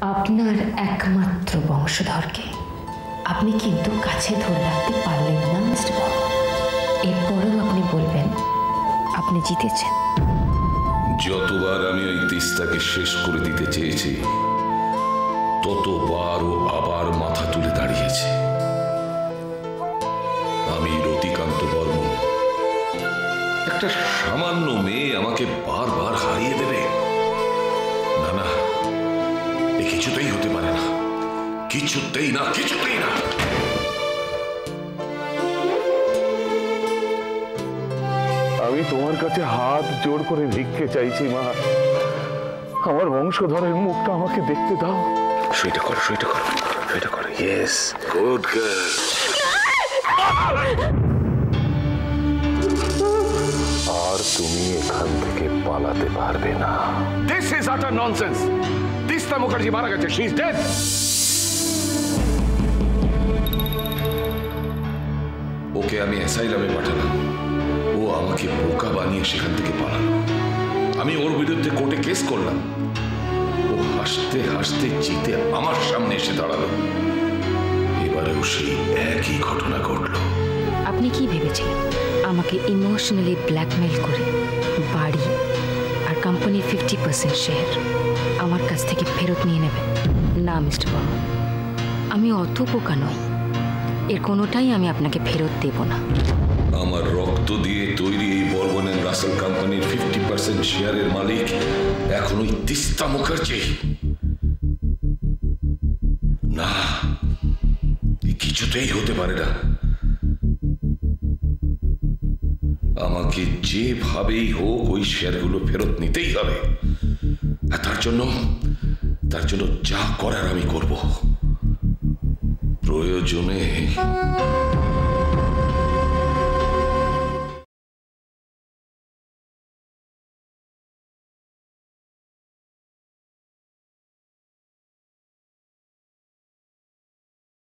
আপনার একমাত্র বংশধরকে আপনি কিন্তু কাছে ধরে রাখতে পারলেন না মিস্টার বাবু। এরপরেও আপনি বলবেন আপনি জিতেছেন। যতবার আমি ওই তিস্তাকে শেষ করে দিতে চেয়েছি ততবার ও আবার মাথা তুলে দাঁড়িয়েছে। আমি রতিকান্ত বর্মন, একটা সামান্য মেয়ে আমাকে বারবার হারিয়ে দেবে? না না, এ কিছুতেই হতে পারে না, কিছুতেই না, কিছুতেই না। আমি তোমার কাছে হাত জোড় করে ভিক্ষে চাইছি মা, আমার বংশধরের মুখটা আমাকে দেখতে দাও। সেটা করো, সেটা করো, সেটা করো। Yes, good girl. আর তুমি এখান থেকে পালাতে পারবে না। This is utter nonsense. Teesta Mukherjee মারা গেছে, she is dead. ওকে আমি অ্যাসাইলামে পাঠালাম, ও আমাকে বোকা বানিয়ে সেখান থেকে পালালো। আমি ওর বিরুদ্ধে কোর্টে কেস করলাম, ও হাসতে হাসতে জিতে আমার সামনে এসে দাঁড়ালো। এবারেও সেই একই ঘটনা ঘটল। আপনি কি ভেবেছিলেন আমাকে ইমোশনালি ব্ল্যাকমেল করে বাড়ি আর কোম্পানির 50% শেয়ার আমার কাছ থেকে ফেরত নিয়ে নেবেন? না মিস্টার বর্মন, আমি অত বোকা নই, এর কোনোটাই আমি আপনাকে ফেরত দেব না। আমার রক্ত দিয়ে তৈরি এই বর্মন এন্ড রাসেল কোম্পানির 50% শেয়ারের মালিক এখন ওই তিস্তা মুখার্জি? না, কিছুতেই হতে পারে না। আমাকে যেভাবেই হোক ওই শেয়ারগুলো ফেরত নিতেই হবে, আর তার জন্য যা করার আমি করব। প্রয়োজনে